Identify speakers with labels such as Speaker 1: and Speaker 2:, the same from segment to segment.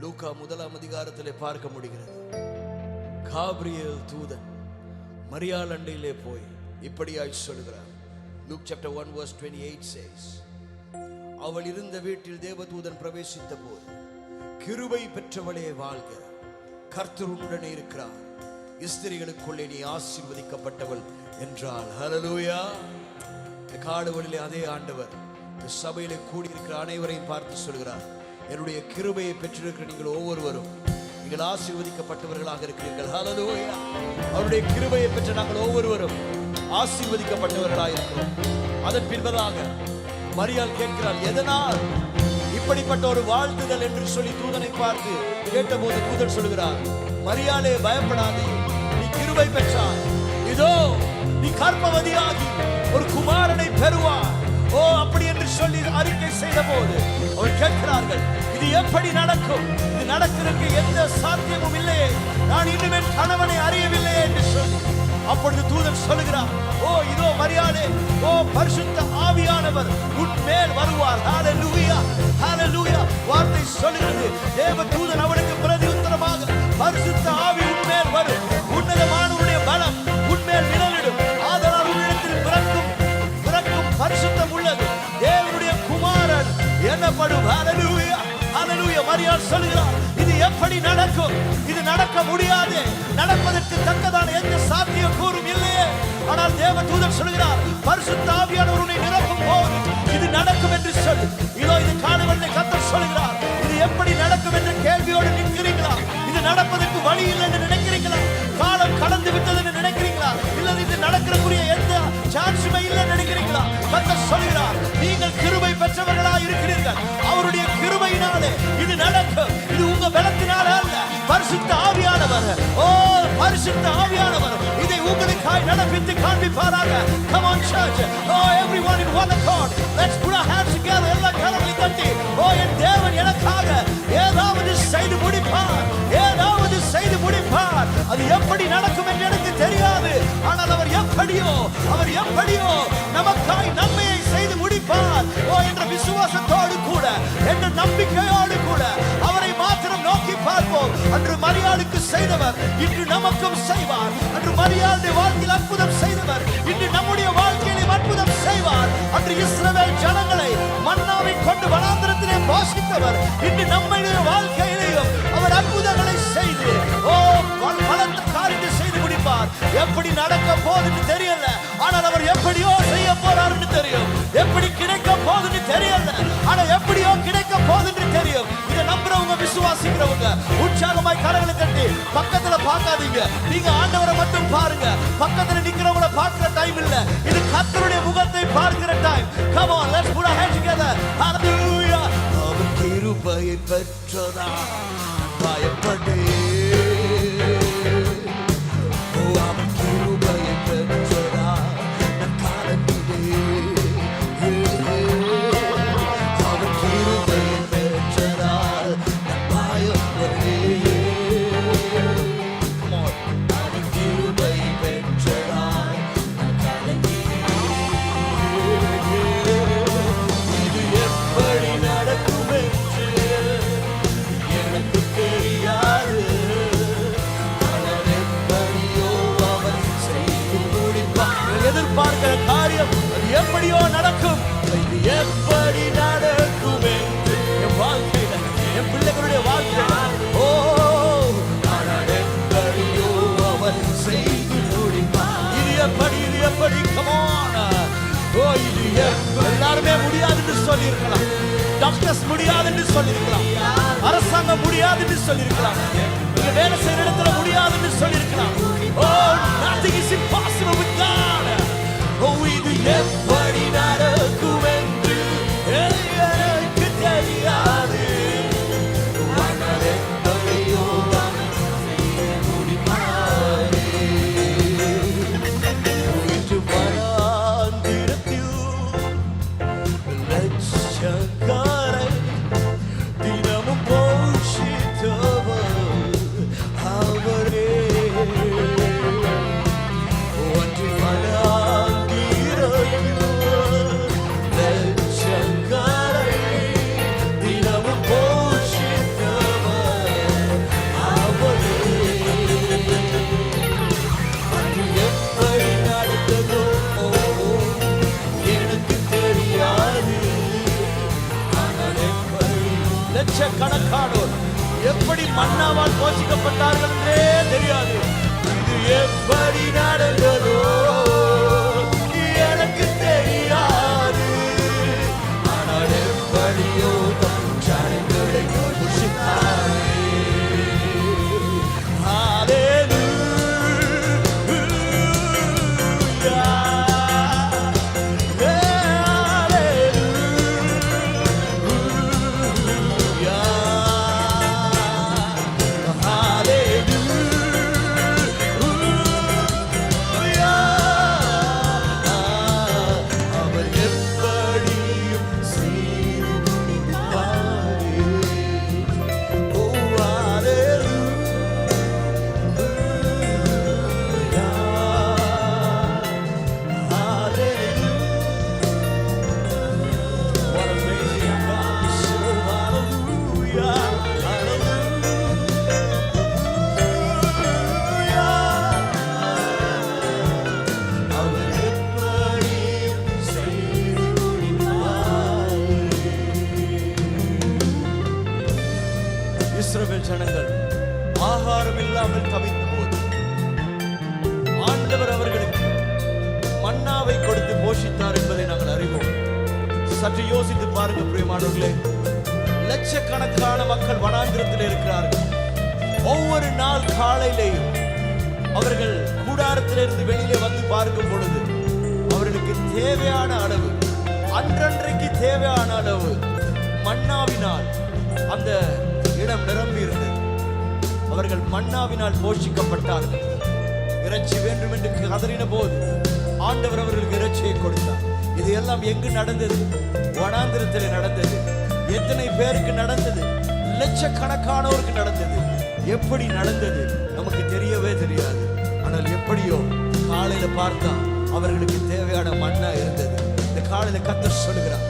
Speaker 1: லூக்கா 1ஆம் அதிகாரத்திலே பார்க்க முடிகிறது. காபிரியேல் தூதன் மரியாள் அண்டையிலே போய் இப்படியாய் சொல்கிறார். Luke chapter 1 verse 28 says, அவள் இருந்த வீட்டில் தேவதூதன் பிரவேசித்த போது, கிருபை பெற்றவளே வாழ்க, கர்த்தர் உன்னுடனே இருக்கிறார், ஸ்திரீகளுக்குள்ளே நீ ஆசீர்வதிக்கப்பட்டவள் என்றாள். ஹல்லேலூயா. காடுகளிலே அதே ஆண்டவர் இந்த சபையிலே கூடியிருக்கிற அனைவரையும் பார்த்து சொல்கிறார், என்னுடைய கிருபையை பெற்றிருக்கிற நீங்கள் ஒவ்வொருவரும் நீங்கள் ஆசீர்வதிக்கப்பட்டவர்களாக இருக்கிறீர்கள். ஹல்லேலூயா. அவருடைய கிருபையை பெற்ற நாங்கள் ஒவ்வொருவரும் ஆசீர்வதிக்கப்பட்டவர்களாக இருக்கிறோம். அதன் பின்பதாக மரியாள் கேட்கிறாள், எதனால் இப்படிப்பட்ட ஒரு வாழ்த்துதல் என்று சொல்லி தூதனை பார்த்து கேட்டபோது தூதன் சொல்கிறார், மரியாளே பயப்படாதே, நீ கிருபை பெற்றாய், இதோ நீ கர்ப்பவதியாகி ஒரு குமாரனை பெறுவாய். ஓ அப்படி என்று சொல்லி அறிக்கை செய்த போது அவர் கேட்கிறார்கள், இது எப்படி நடக்கும்? இது நடக்கிறதுக்கு எந்த சாத்தியமும் இல்லையே, நான் இன்னும் என் கணவனை அறியவில்லையே என்று சொல்லி அப்பொழுது தூதன் சொல்லுகிறார், ஓ இதோ மரியாளே, ஓ பரிசுத்த ஆவியானவர் உன்மேல் வருவார். ஹல்லேலூயா, ஹல்லேலூயா. வார்த்தை சொல்லுகிறது, தேவ தூதன் அவனுக்கு பிரதியுத்தரமாக, பரிசுத்த ஆவி உன்மேல் வரும், உன்னதமானவருடைய பலம் உன்மேல் நிழலிடும், ஆதலால் உன்னிடத்தில் பிறக்கும் பரிசுத்தம் உள்ளது, தேவனுடைய குமாரன் எனப்படும். ஹல்லேலூயா, ஹல்லேலூயா. மரியாள் சொல்லுகிறார், இது எப்படி நடக்கும்? இது நடக்க முடியாது, நடப்பதற்கு தக்கதான எந்த சாத்தியம் கூறும் இல்லையே. ஆனால் தேவதூதன் சொல்கிறார், பரிசுத்த ஆவியானவர் உன்னை நிரப்பும் போது இது நடக்கும் என்று சொல்லி. இதோ இது காணவில்லை, கர்த்தர் சொல்கிறார், இது எப்படி நடக்கும் என்ற கேள்வியோடு நிற்கிறீங்களா? இது நடப்பதற்கு வழி இல்லை என்று நினைக்கிறீங்களா? காலம் கடந்து விட்டது என்று நினைக்கிறீங்களா? இல்லை இது நடக்கிறக்குரிய எந்த சான்ஸுமே இல்லை நினைக்கிறீங்களா? கர்த்தர் சொல்கிறார், நீங்கள் கிருபை பெற்றவர்களாக இருக்கிறீர்கள், அவருடைய கிருபையினாலே இது நடக்கும். இது உங்க பலத்தினால அல்ல, பரிசுத்த ஆவியானவர், ஓ பரிசுத்த ஆவியானவர் இதை உங்களுக்காய் நடப்பித்து காண்பிப்பாராக. Come on church, oh everyone in one accord, let's put our hands together. எல்லா கரங்களை தட்டி, ஓ என் தேவன் எனக்காக ஏதாவது செய்து முடிப்பார், ஏதாவது செய்து முடிப்பார். அது எப்படி நடக்கும் என்று எனக்கு தெரியாது, ஆனால் அவர் எப்படியோ நமக்காய் நன்மையை செய்து முடிப்பார். ஓ என்ற விசுவாசத்தோடு கூட, என்ற நம்பிக்கையோடு கூட அவரை மாத்திரம் நோக்கி பார்ப்போம். அன்று மரியாளுக்கு செய்தவர் இன்று நமக்கும் செய்வார். அன்று மரியாளுடைய வாழ்க்கையில் அற்புதம் செய்தவர் இன்று நம்முடைய வாழ்க்கையிலும் அற்புதம் செய்வார். அன்று இஸ்ரவேல் ஜனங்களை மன்னாவை கொண்டு வனாந்திரத்திலே போஷித்தவர் இன்று நம்முடைய வாழ்க்கையிலேயும் அவர் அற்புதங்களை செய்து, ஓ பலத்த காரியத்தை செய்து முடிப்பார். எப்படி நடக்க போகுதுன்னு தெரியல, ஆனால் அவர் எப்படியோ செய்ய போறாருன்னு தெரியும். எப்படி கிடைக்க போகுதுன்னு தெரியல, ஆனா எப்படியோ கிடைக்க போகுதுன்னு தெரியும். இதை நம்புறவங்க, விசுவாசிக்கிறவங்க உற்சாகமாய் கரங்களை தட்டி, பக்கத்துல பார்க்காதீங்க, நீங்க ஆண்டவரை மட்டும் பாருங்க. பக்கத்துல நிக்கிறவங்கள பார்க்கிற டைம் இல்ல, இது கர்த்தருடைய முகத்தை பார்க்கிற time. Come on, let's put our hands together. Hallelujah. அவர் கிருபையை பெற்றதா பயப்படே, அவர் கிருபையை பெற்றதா நக்காலத்திலே, அவர் கிருபையை பெற்றதா பயப்படே, அவர் கிருபையை பெற்றதா நக்காலத்திலே. இது எப்படி நடக்கும் என்று எனக்கு தெரியாது, எதிர்பார்க்கிற காரியம் அது எப்படியோ நடக்கும். இது எப்படி நடக்கும் என்று என் வாழ்க்கையில, என் பிள்ளைகளுடைய வாழ்க்கையில, ஓ எப்படியோ அவர் செய்து முடிப்பார். இது எப்படி கமான். ஓ இது எல்லாருமே முடியாது என்று சொல்லி இருக்கலாம், டாக்டர்ஸ் முடியாது என்று சொல்லி இருக்கலாம், அரசாங்கம் முடியாது என்று சொல்லி இருக்கலாம், நீங்க வேலை செய்யற இடத்துல முடியாது என்று சொல்லி இருக்கலாம். Oh, nothing is impossible with God. Oh, இது எப்படி நடக்கும் என்று எனக்கு தெரியாது, ஆனால் எப்படியோ செய்து முடிப்பாரே. இன்று வனாந்திரத்தில் லட்சக்காரை தினமும் போஷித்தவர் அவரே. ஒன்று வனாந்திரத்தில் லட்சக்கணக்கானோர் எப்படி மன்னாவால் போஷிக்கப்பட்டார்கள் என்றே தெரியாது. இது எப்படி நடந்ததோ எனக்கு தெரியாது. ஆனால் எப்படியோ ஜனங்களை போஷித்தாரே. இஸ்ரவேல் ஜனங்கள் ஆகாரம் இல்லாமல் தவித்த போது ஆண்டவர் அவர்களுக்கு மன்னாவை கொடுத்து போஷித்தார் என்பதை நாங்கள் அறிவோம். சற்று யோசித்து பாருங்க பிரியமானவர்களே. லட்சக்கணக்கான மக்கள் வனாந்திரத்தில் இருக்கிறார்கள். ஒவ்வொரு நாள் காலையிலேயும் அவர்கள் கூடாரத்திலிருந்து வெளியிலே வந்து பார்க்கும் பொழுது அவர்களுக்கு தேவையான அளவு, அன்றன்றைக்கு தேவையான அளவு மன்னாவினால் அந்த இடம் நிரம்பி இருந்தது. அவர்கள் மன்னாவினால் போஷிக்கப்பட்டார்கள். இறைச்சி வேண்டும் என்று கதறின போது ஆண்டவர் அவர்களுக்கு இறைச்சியை கொடுத்தார். இது எல்லாம் எங்கு நடந்தது? வனாந்திரத்தில் நடந்தது. எத்தனை பேருக்கு நடந்தது? லட்சக்கணக்கானோருக்கு நடந்தது. எப்படி நடந்தது நமக்கு தெரியவே தெரியாது. ஆனால் எப்படியோ காலையில பார்த்தா அவர்களுக்கு தேவையான மன்னா இருந்தது. இந்த காலையில கர்த்தர் சொல்லுகிறார்,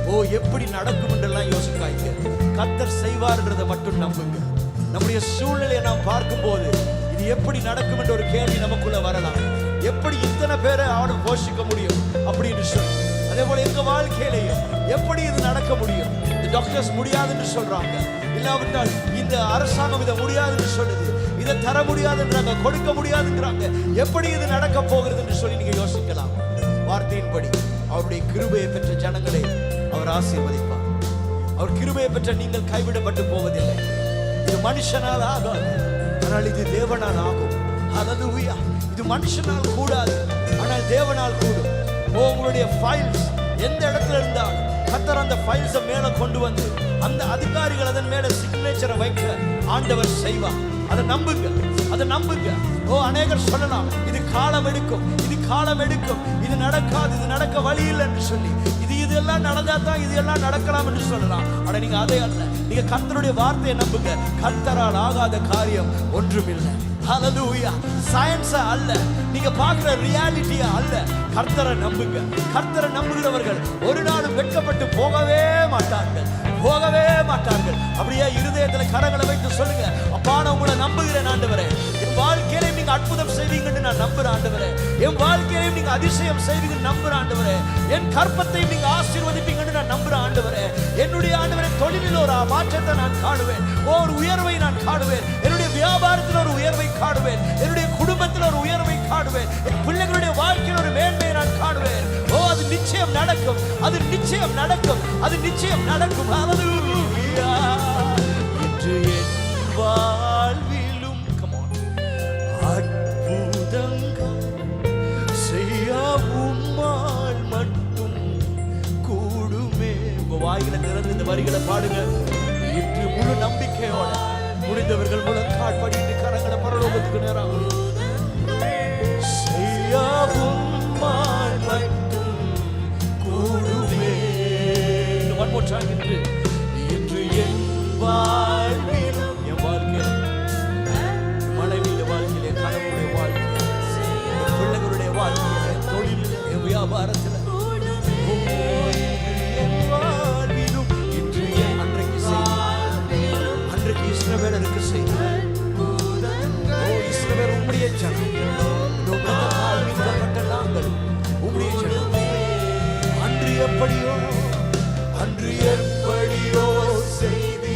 Speaker 1: ஓ எப்படி நடக்கும் என்றெல்லாம் யோசிக்காங்க. கர்த்தர் செய்வார்ன்றதை மட்டும் நம்புங்க. நம்முடைய சூழ்நிலையை நாம் பார்க்கும் போது இது எப்படி நடக்கும் என்ற ஒரு கேள்வி நமக்குள்ள வரலாம். எப்படி இத்தனை பேரை அவன் போஷிக்க முடியும் அப்படின்னு சொல்லி, அதே போல எங்க வாழ்க்கையிலையும் எப்படி இது நடக்க முடியும்? இந்த டாக்டர்ஸ் முடியாது என்று சொல்றாங்க, இல்லாவிட்டால் இந்த அரசாங்கம் இதை முடியாது என்று சொல்லுது, இதை தர முடியாதுன்றாங்க, கொடுக்க முடியாதுங்கிறாங்க. எப்படி இது நடக்க போகிறது என்று சொல்லி நீங்க யோசிக்கலாம். வார்த்தையின்படி அவருடைய கிருபையை பெற்ற ஜனங்களை அவர் ஆசீர்வதிப்பார். அவர் கிருபையை பெற்ற நீங்கள் கைவிடப்பட்டு போவதில்லை. இது மனுஷனால் ஆகாது, ஆனால் இது தேவனால் ஆகும். ஹல்லேலூயா. இது மனுஷனால் கூடாது, ஆனால் தேவனால் கூடும். உங்களுடைய ஃபைல்ஸ் எந்த இடத்துல இருந்தாலும் கர்த்தர் அந்த ஃபைல்ஸை மேல கொண்டு வந்து அந்த அதிகாரிகள் அதன் மேல சிக்னேச்சரை வைக்க ஆண்டவர் செய்வார். அதை நம்புங்க, அதை நம்புங்க. அநேகர் சொல்லலாம் இது காலம் எடுக்கும், இது காலம் எடுக்கும், இது நடக்காது, இது நடக்க வழி இல்லை என்று சொல்லி, இதெல்லாம் நடந்தா தான் இது எல்லாம் நடக்கலாம் என்று சொல்லலாம். ஆனா நீங்க அதே அல்ல, நீங்க கர்த்தருடைய வார்த்தையை நம்புங்க. கர்த்தரால் ஆகாத காரியம் ஒன்றுமில்லை. ஹல்லேலூயா. சயின்ஸ் அல்ல, நீங்க பார்க்கிற ரியாலிட்டியா அல்ல, கர்த்தரை நம்புங்க. கர்த்தரை நம்புகிறவர்கள் ஒரு நாளும் வெட்கப்பட்டு போகவே மாட்டார்கள், போகவே மாட்டார்கள். அப்படியே இருதயத்துல கரங்களை வைத்து சொல்லுங்க, அப்பா நான் உங்களை நம்புகிறேன் ஆண்டவரே. என் வாழ்க்கையில நீங்க அற்புதம் செய்வீங்கன்னு நான் நம்புறேன் ஆண்டவரே. என் வாழ்க்கையில நீங்க அதிசயம் செய்வீங்கன்னு நம்புறேன் ஆண்டவரே. என் கற்பத்தை நீங்க ஆசீர்வதிப்பீங்கன்னு நான் நம்புறேன் ஆண்டவரே. என்னுடைய ஆண்டவரே தொழிலில் ஒரு மாற்றத்தை நான் காணுவேன், ஒரு உயர்வை நான் காணுவேன். என்னுடைய வியாபாரத்தில் ஒரு உயர்வை காணுவேன், என்னுடைய குடும்பத்தில் ஒரு உயர்வை காணுவேன், என் பிள்ளைகளுடைய வாழ்க்கையில் ஒரு மேன்மையை நான் காணுவேன். அது நிச்சயம் நடக்கும், அது நிச்சயம் நடக்கும், அது நிச்சயம் நடக்கும். ஹல்லேலூயா. இன்று என் வாழ்விலும் அற்புதங்கள் செய்ய உம்மால் மட்டும் கூடுமே. உங்க வாயில திறந்து இந்த வரிகளை பாடுங்க. இன்று முழு நம்பிக்கையோட முடிந்தவர்கள் முழங்கால் படிட்டு கரங்களை பரலோகத்துக்கு நேராக செய்ய உம்மால் மட்டும் கூடுமே. One more time. இன்று என் வாழ்விலும், என் வாழ்க்கையில், மனைவியுடைய வாழ்க்கையிலே, கணவனுடைய வாழ்க்கையிலே, என் பிள்ளைகளுடைய வாழ்க்கையிலே, தொழிலில், என் வியாபாரத்தில், என் வாழ்விலும் இன்று என் அன்றைக்கு செய்து, அன்றைக்கு இஸ்ரவேலருக்கு செய்து, இஸ்ரவேல் உம்முடைய ஜனம், மீட்கப்பட்ட நாங்கள் உம்முடைய ஜனம். அன்று எப்படியோ செய்தி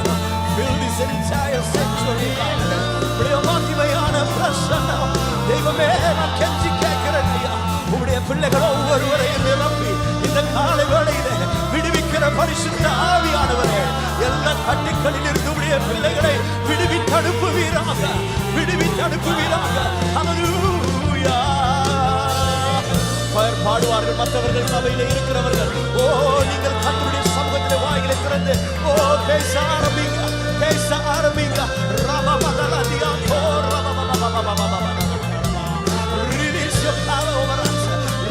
Speaker 1: Fill this entire sanctuary, God. உம்முடைய மகிமையான பிரசன்னம் தெய்வமே நான் கெஞ்சி கேட்கிறேன் ஐயா. உம்முடைய பிள்ளைகள் ஒவ்வொருவரையும் நிரப்பி இந்த காலை வேளையிலே விடுவிக்கிற பரிசுத்த ஆவியானவரே, எல்லா கட்டுக்களில் இருந்து உம்முடைய பிள்ளைகளை விடுவித்து அனுப்புவீராக, விடுவித்து அனுப்புவீராக. ஹல்லேலூயா. பாடுவார்கள் மற்றவர்கள் சபையிலே இருக்கிறவர்கள். ஓ, நீங்கள் கர்த்தருடைய சமூகத்திலே வாயிலை திறந்து ஓ பேச ஆரம்பிங்க, பேச ஆரம்பிங்க. ரபபதலதியா கோ ரபபபபபபபபப. Release your power over us.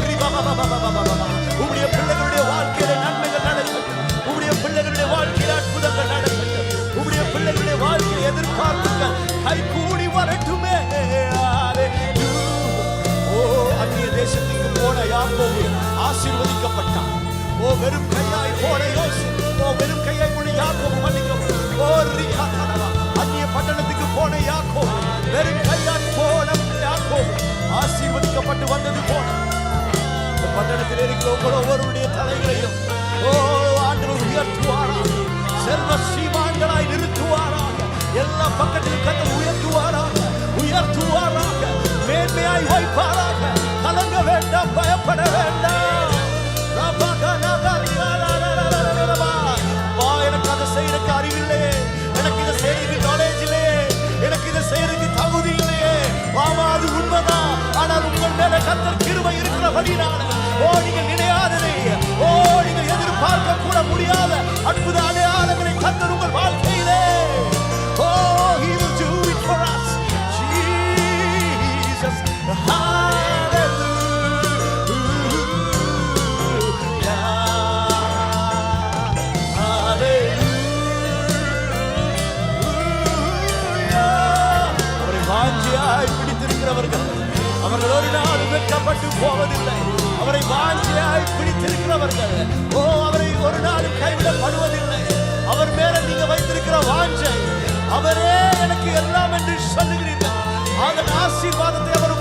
Speaker 1: ரிபபபபபபபப. உம்முடைய பிள்ளைகளுடைய வாழ்க்கையிலே நன்மைகள் நடக்கட்டும். உம்முடைய பிள்ளைகளுடைய வாழ்க்கையிலே அற்புதங்கள் நடக்கட்டும். உம்முடைய பிள்ளைகளுடைய வாழ்க்கையை எதிர்பார்ப்புகள் கைகூடி வரட்டுமே. அந்நிய தேசத்துக்கு போன யாக்கோபு ஆசீர்வதிக்கப்பட்டான். ஓ, வெறும் கையாய் போன யோசேப்பு, ஓ, வெறும் கையாய் போன யாக்கோபு மன்னிக்கப்பட்டான். ஓ, ரிகாதனவா, அந்நிய பட்டணத்துக்கு போன யாக்கோபு, வெறும் கையாய் போன யாக்கோபு ஆசீர்வதிக்கப்பட்டு வந்தது போல இந்த பட்டணத்தில் இருக்கிற ஒவ்வொருவருடைய தலைகளையும் ஓ ஆண்டவர் உயர்த்துவாராக, செல்வ சீமான்களாய் நிறுத்துவாராக, எல்லா பக்கத்திலும் கர்த்தர் உயர்த்துவாராக, உயர்த்துவாராக, மேன்மையாய் வைப்பாராக. கலங்க வேண்டாம், பயப்பட வேண்டாம். எனக்கு அதை செய்யறதுக்கு அறிவில்லையே, எனக்கு இதை செய்யறதுக்கு நாலேஜ் இல்லையே, எனக்கு இதை செய்யறதுக்கு தகுதி இல்லையே. ஆமா, அது உண்மைதான். ஆனால் உங்கள் மேல கர்த்தர் கிருபை இருக்கிறபடினால ஓ நீங்கள் நினையாததை, ஓ நீங்கள் எதிர்பார்க்க கூட முடியாத அற்புத அடையாளங்களை கர்த்தர் உங்கள் வாழ்க்கையிலே ஓ he will do it for us. Jesus, பிடித்திருக்கிறவர்கள் அவர்கள் ஒரு நாள் வெட்கப்பட்டு போவதில்லை. அவரை வாஞ்சியாய் பிடித்திருக்கிறவர்கள் ஓ அவரை ஒரு நாளும் கைவிடப்படுவதில்லை. அவர் மேல நீங்க வைத்திருக்கிற வாஞ்சை, அவரே எனக்கு எல்லாம் என்று சொல்லுகிறீர்கள். அதன் ஆசீர்வாதத்தை அவர்